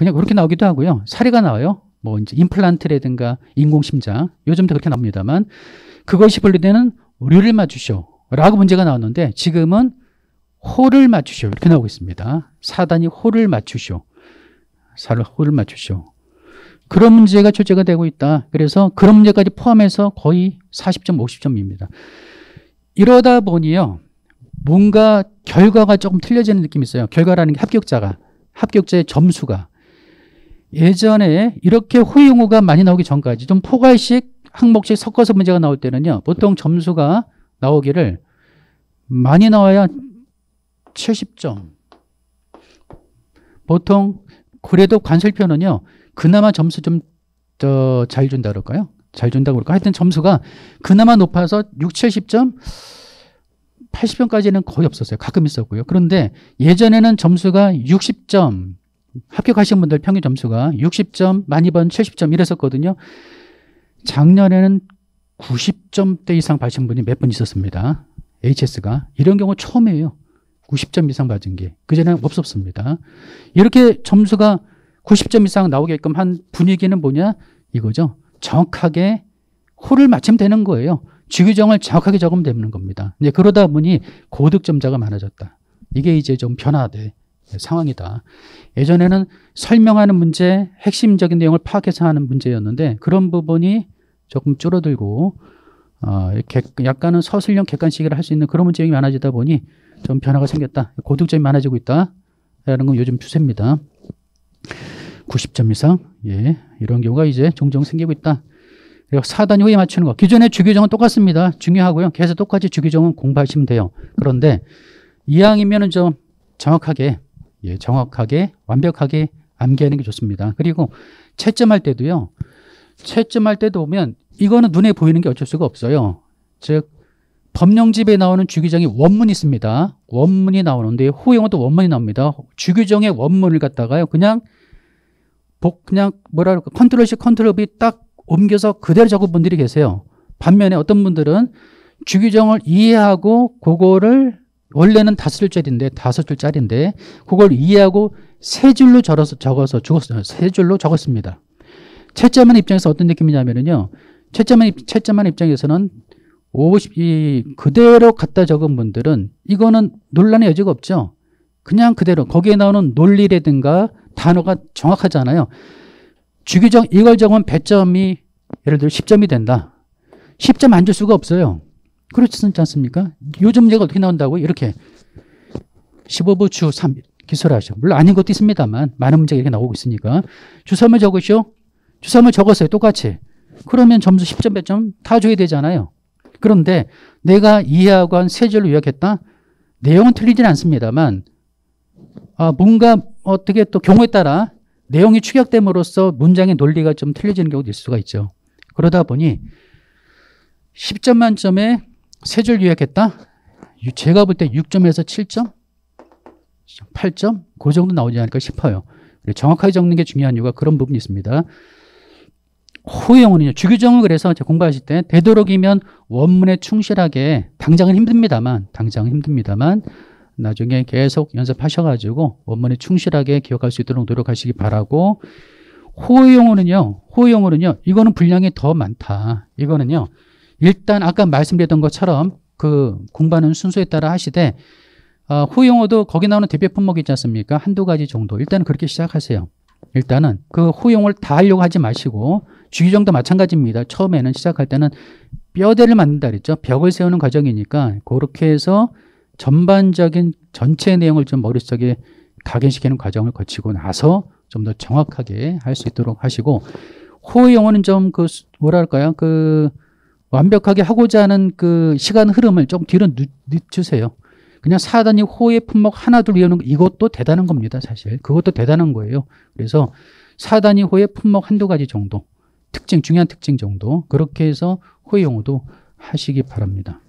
그냥 그렇게 나오기도 하고요. 사례가 나와요. 뭐 이제 임플란트라든가 인공심장 요즘도 그렇게 나옵니다만 그것이 분류되는 류를 맞추시오 라고 문제가 나왔는데 지금은 호를 맞추시오 이렇게 나오고 있습니다. 4단위 호를 맞추시오. 호를 맞추시오. 그런 문제가 출제가 되고 있다. 그래서 그런 문제까지 포함해서 거의 40점, 50점입니다. 이러다 보니요. 뭔가 결과가 조금 틀려지는 느낌이 있어요. 결과라는 게 합격자의 점수가. 예전에 이렇게 호용호가 많이 나오기 전까지 좀 포괄식, 항목식 섞어서 문제가 나올 때는요. 보통 점수가 나오기를 많이 나와야 70점. 보통 그래도 관설표는요. 그나마 점수 좀 잘 준다 그럴까요? 잘 준다고 그럴까? 하여튼 점수가 그나마 높아서 6, 70점, 80점까지는 거의 없었어요. 가끔 있었고요. 그런데 예전에는 점수가 60점, 합격하신 분들 평균 점수가 60점, 많이번 70점 이랬었거든요. 작년에는 90점대 이상 받으신 분이 몇 분 있었습니다. HS가. 이런 경우 처음이에요. 90점 이상 받은 게. 그전에는 없었습니다. 이렇게 점수가 90점 이상 나오게끔 한 분위기는 뭐냐? 이거죠. 정확하게 호를 맞추면 되는 거예요. 주규정을 정확하게 적으면 되는 겁니다. 이제 그러다 보니 고득점자가 많아졌다. 이게 이제 좀 변화된 상황이다. 예전에는 설명하는 문제, 핵심적인 내용을 파악해서 하는 문제였는데 그런 부분이 조금 줄어들고 약간은 서술형 객관식을 할 수 있는 그런 문제가 많아지다 보니 좀 변화가 생겼다. 고득점이 많아지고 있다. 라는 건 요즘 추세입니다. 90점 이상. 예, 이런 경우가 이제 종종 생기고 있다. 그리고 4단위 후에 맞추는 거. 기존의 주규정은 똑같습니다. 중요하고요. 계속 똑같이 주규정은 공부하시면 돼요. 그런데 이왕이면은 좀 정확하게, 완벽하게 암기하는 게 좋습니다. 그리고 채점할 때도요. 채점할 때도 보면 이거는 눈에 보이는 게 어쩔 수가 없어요. 즉 법령집에 나오는 주규정이 원문이 있습니다. 원문이 나오는데 호용어도 원문이 나옵니다. 주규정의 원문을 갖다가요. 그냥 뭐라 그럴까 컨트롤 C 컨트롤 V 딱 옮겨서 그대로 적은 분들이 계세요. 반면에 어떤 분들은 주규정을 이해하고 그거를 원래는 5줄짜리인데 그걸 이해하고 3줄로 세 줄로 적었습니다. 채점하는 입장에서 어떤 느낌이냐면요. 채점하는 입장에서는 그대로 갖다 적은 분들은 이거는 논란의 여지가 없죠. 그냥 그대로 거기에 나오는 논리라든가 단어가 정확하잖아요. 주규정 이걸 적으면 배점이 예를 들어 10점이 된다. 10점 안 줄 수가 없어요. 그렇지 않습니까? 요즘 문제가 어떻게 나온다고 이렇게 15부 주 3 기술하죠. 물론 아닌 것도 있습니다만 많은 문제가 이렇게 나오고 있으니까 주섬을 적으시오. 주섬을 적었어요. 똑같이. 그러면 점수 10점, 100점 다 줘야 되잖아요. 그런데 내가 이해하고 한 3줄로 요약했다? 내용은 틀리진 않습니다만 뭔가 어떻게 또 경우에 따라 내용이 축약됨으로써 문장의 논리가 좀 틀려지는 경우도 있을 수가 있죠. 그러다 보니 10점 만점에 3줄 요약했다? 제가 볼 때 6점에서 7점? 8점? 그 정도 나오지 않을까 싶어요. 정확하게 적는 게 중요한 이유가 그런 부분이 있습니다. 호용어는요. 주규정을 그래서 공부하실 때 되도록이면 원문에 충실하게 당장은 힘듭니다만 나중에 계속 연습하셔가지고 원문에 충실하게 기억할 수 있도록 노력하시기 바라고 호용어는요. 이거는 분량이 더 많다. 이거는요. 일단 아까 말씀드렸던 것처럼 그 공부하는 순서에 따라 하시되 호용어도 거기 나오는 대표 품목이 있지 않습니까? 한두 가지 정도. 일단은 그렇게 시작하세요. 일단은 그 호용어를 다 하려고 하지 마시고 주규정도 마찬가지입니다. 처음에는 시작할 때는 뼈대를 만든다 그랬죠. 벽을 세우는 과정이니까 그렇게 해서 전반적인 전체 내용을 좀 머릿속에 각인시키는 과정을 거치고 나서 좀 더 정확하게 할 수 있도록 하시고 호용어는 좀 뭐랄까요? 완벽하게 하고자 하는 그 시간 흐름을 좀 뒤로 늦추세요. 그냥 4단위 호의 품목 하나 둘 외우는 거 이것도 대단한 겁니다. 사실 그것도 대단한 거예요. 그래서 4단위 호의 품목 한두 가지 정도 중요한 특징 정도 그렇게 해서 호의 용어도 하시기 바랍니다.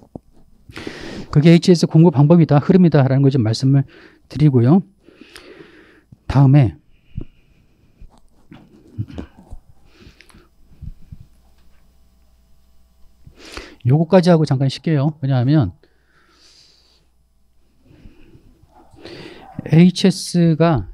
그게 HS 공부 방법이다 흐름이다 라는 걸 좀 말씀을 드리고요. 다음에 요거까지 하고 잠깐 쉴게요. 왜냐하면 HS가